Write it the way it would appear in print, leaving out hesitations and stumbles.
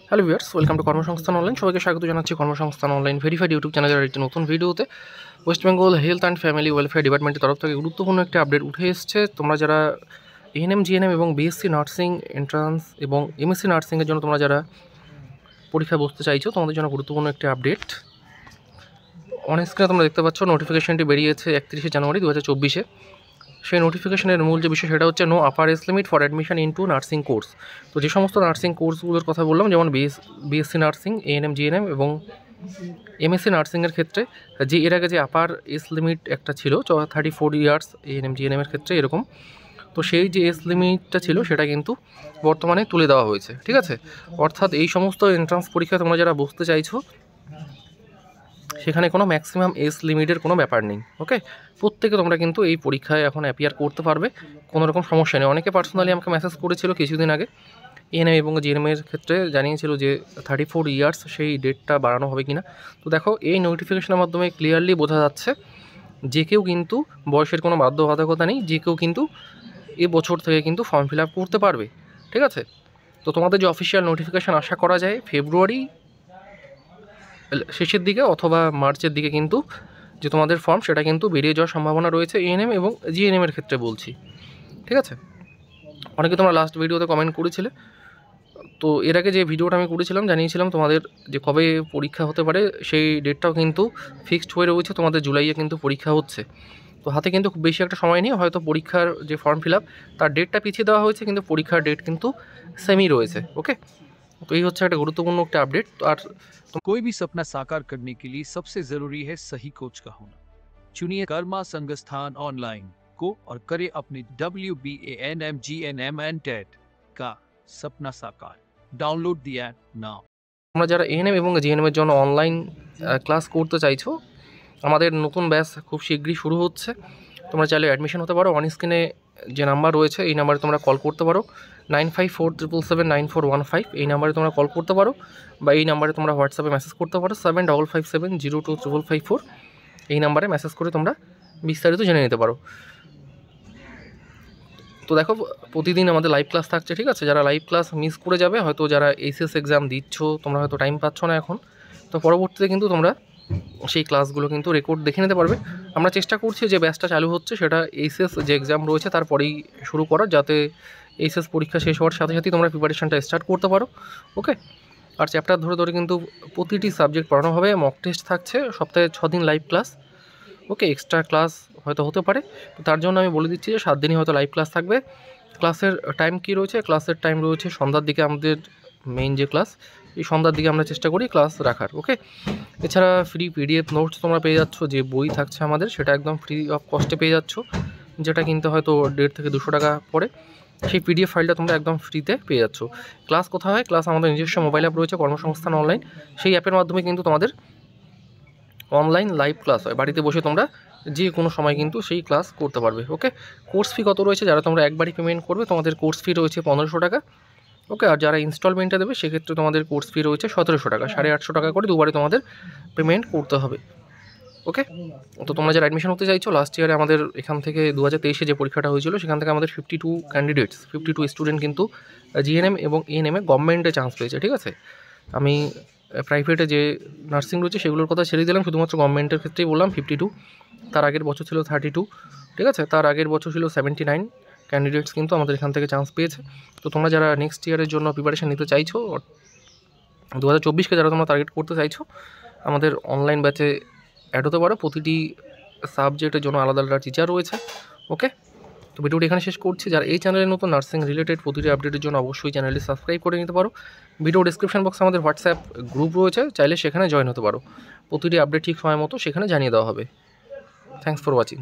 Hello viewers, welcome to কর্মসংস্থান online. সবাইকে স্বাগত জানাচ্ছি কর্মসংস্থান অনলাইন ভেরিফাইড ইউটিউব চ্যানেলের একটি নতুন ভিডিওতে। West Bengal health and family welfare ডিপার্টমেন্টের তরফ থেকে গুরুত্বপূর্ণ একটি আপডেট উঠে এসেছে। তোমরা যারা এএনএম, জিএনএম এবং বিএসসি নার্সিং এন্ট্রান্স এবং এমএসসি নার্সিংয়ের জন্য তোমরা যারা পরীক্ষা বসতে চাইছো, তোমাদের জন্য গুরুত্বপূর্ণ একটি আপডেট। অন স্ক্রিনে তোমরা দেখতে পাচ্ছ নোটিফিকেশনটি বেরিয়েছে 31শে জানুয়ারি 2024-এ। সেই নোটিফিকেশনের মূল যে বিষয় সেটা হচ্ছে no upper age limit for admission into nursing course. তো যে সমস্ত নার্সিং কোর্সগুলোর কথা বললাম, যেমন বিএসসি নার্সিং, এএনএম, জিএনএম এবং এমএসসি নার্সিংয়ের ক্ষেত্রে যে এর আগে যে আপার এজ লিমিট একটা ছিল 34 ইয়ার্স এএনএম, জিএনএমের ক্ষেত্রে এরকম, তো সেই যে এজ লিমিটটা ছিল সেটা কিন্তু বর্তমানে তুলে দেওয়া হয়েছে। ঠিক আছে, অর্থাৎ এই সমস্ত এন্ট্রান্স পরীক্ষা তোমরা যারা বসতে চাইছো সেখানে কোনো ম্যাক্সিমাম এজ লিমিটের কোনো ব্যাপার নেই। ওকে, প্রত্যেকে তোমরা কিন্তু এই পরীক্ষায় এখন অ্যাপিয়ার করতে পারবে, কোনো রকম সমস্যা নেই। অনেকে পার্সোনালি আমাকে মেসেজ করেছিল কিছুদিন আগে, এএনএম এবং জিএনএমের ক্ষেত্রে জানিয়েছিল যে 34 ইয়ার্স সেই ডেটটা বাড়ানো হবে কিনা। তো দেখো, এই নোটিফিকেশনের মাধ্যমে ক্লিয়ারলি বোঝা যাচ্ছে যে কেউ কিন্তু বয়সের কোনো বাধ্যবাধকতা নেই, যে কেউ কিন্তু এ বছর থেকে কিন্তু ফর্ম ফিল আপ করতে পারবে। ঠিক আছে, তো তোমাদের যে অফিসিয়াল নোটিফিকেশান আশা করা যায় ফেব্রুয়ারি শেষের দিকে অথবা মার্চের দিকে কিন্তু যে তোমাদের ফর্ম সেটা কিন্তু বেরিয়ে যাওয়ার সম্ভাবনা রয়েছে এএনএম এবং জিএনএমের ক্ষেত্রে বলছি। ঠিক আছে, অনেকে তোমরা লাস্ট ভিডিওতে কমেন্ট করেছিলে। তো এর আগে যে ভিডিওটা আমি করেছিলাম জানিয়েছিলাম তোমাদের যে কবে পরীক্ষা হতে পারে, সেই ডেটটাও কিন্তু ফিক্সড হয়ে রয়েছে। তোমাদের জুলাইয়ে কিন্তু পরীক্ষা হচ্ছে। তো হাতে কিন্তু খুব বেশি একটা সময় নেই, হয়তো পরীক্ষার যে ফর্ম ফিল আপ তার ডেটটা পিছিয়ে দেওয়া হয়েছে, কিন্তু পরীক্ষার ডেট কিন্তু সেমই রয়েছে। ওকে, তো এই হচ্ছে একটা গুরুত্বপূর্ণ একটা আপডেট। আর कोई भी सपना साकार करने के लिए सबसे जरूरी है सही कोच का होना। चुनिए कर्मा संस्थान ऑनलाइन को और करें अपने WBANMGNM का सपना साकार। Download the app now. তোমরা যারা এএনএম এবং জিএনএমের জন্য অনলাইন ক্লাস করতে চাইছো, আমাদের নতুন ব্যাচ খুব শীঘ্রই শুরু হচ্ছে। তোমরা চাইলে অ্যাডমিশন হতে পারো। অন স্ক্রিনে যে নাম্বার রয়েছে এই নাম্বারে তোমরা কল করতে পারো, 9547779415। এই নাম্বারে তোমরা কল করতে পারো, বা এই নাম্বারে তোমরা হোয়াটসঅ্যাপে মেসেজ করতে পারো 7557025554। এই নাম্বারে মেসেজ করে তোমরা বিস্তারিত জেনে নিতে পারো। তো দেখো, প্রতিদিন আমাদের লাইভ ক্লাস থাকছে। ঠিক আছে, যারা লাইভ ক্লাস মিস করে যাবে, হয়তো যারা এইচএস এক্সাম দিচ্ছ তোমরা হয়তো টাইম পাচ্ছ না এখন, তো পরবর্তীতে কিন্তু তোমরা সেই ক্লাসগুলো কিন্তু রেকর্ড দেখে নিতে পারবে। আমরা চেষ্টা করছি যে ব্যাচটা চালু হচ্ছে সেটা এইচএস যে এক্সাম রয়েছে তারপরেই শুরু করার, যাতে এইচএস পরীক্ষা শেষ হওয়ার সাথে সাথেই তোমরা প্রিপারেশনটা স্টার্ট করতে পারো। ওকে, আর চ্যাপ্টার ধরে ধরে কিন্তু প্রতিটি সাবজেক্ট পড়ানো হবে। মক টেস্ট থাকছে, সপ্তাহে 6 দিন লাইভ ক্লাস। ওকে, এক্সট্রা ক্লাস হয়তো হতে পারে, তো তার জন্য আমি বলে দিচ্ছি যে 7 দিনই হয়তো লাইভ ক্লাস থাকবে। ক্লাসের টাইম কী রয়েছে? ক্লাসের টাইম রয়েছে সন্ধ্যার দিকে। আমাদের মেইন যে ক্লাস, এই সন্ধ্যার দিকে আমরা চেষ্টা করি ক্লাস রাখার। ওকে, এছাড়া ফ্রি পিডিএফ নোটস তোমরা পেয়ে যাচ্ছ। যে বই থাকছে আমাদের সেটা একদম ফ্রি অফ কস্টে পেয়ে যাচ্ছ, যেটা কিনতে হয়তো 150 থেকে 200 টাকা পড়ে। সেই পিডিএফ ফাইলটা তোমরা একদম ফ্রিতে পেয়ে যাচ্ছ। ক্লাস কোথায় হয়? ক্লাস আমাদের নিজস্ব মোবাইল অ্যাপ রয়েছে কর্মসংস্থান অনলাইন, সেই অ্যাপের মাধ্যমে কিন্তু তোমাদের অনলাইন লাইভ ক্লাস হয়। বাড়িতে বসে তোমরা যে কোনো সময় কিন্তু সেই ক্লাস করতে পারবে। ওকে, কোর্স ফি কত রয়েছে? যারা তোমরা একবারই পেমেন্ট করবে তোমাদের কোর্স ফি রয়েছে 1500 টাকা। ওকে, আর যারা ইনস্টলমেন্টে দেবে সেক্ষেত্রে তোমাদের কোর্স ফি রয়েছে 1700 টাকা। 850 টাকা করে দুবারে তোমাদের পেমেন্ট করতে হবে। ওকে, তো তোমরা যারা অ্যাডমিশন হতে চাইছো, লাস্ট ইয়ারে আমাদের এখান থেকে 2023-এ যে পরীক্ষাটা হয়েছিল সেখান থেকে আমাদের 52 স্টুডেন্ট কিন্তু জিএনএম এবং এএনএমে গভর্নমেন্টে চান্স পেয়েছে। ঠিক আছে, আমি প্রাইভেটে যে নার্সিং রয়েছে সেগুলোর কথা ছেড়ে দিলাম, শুধুমাত্র গভর্নমেন্টের ক্ষেত্রেই বললাম 52। তার আগের বছর ছিল 32। ঠিক আছে, তার আগের বছর ছিল 79 ক্যান্ডিডেটস কিন্তু আমাদের এখান থেকে চান্স পেয়েছে। তো তোমরা যারা নেক্সট ইয়ারের জন্য প্রিপারেশন নিতে চাইছো, 2024-কে যারা তোমরা টার্গেট করতে চাইছো, আমাদের অনলাইন ব্যাচে অ্যাড হতে পারো। প্রতিটি সাবজেক্টের জন্য আলাদা আলাদা টিচার রয়েছে। ওকে, তো ভিডিওটি এখানে শেষ করছি। যারা এই চ্যানেলের নতুন নার্সিং রিলেটেড প্রতিটি আপডেটের জন্য অবশ্যই চ্যানেলটি সাবস্ক্রাইব করে নিতে পারো। ভিডিও ডিসক্রিপশন বক্সে আমাদের হোয়াটসঅ্যাপ গ্রুপ রয়েছে, চাইলে সেখানে জয়েন হতে পারো। প্রতিটি আপডেট ঠিক সময় মতো সেখানে জানিয়ে দেওয়া হবে। Thanks for watching.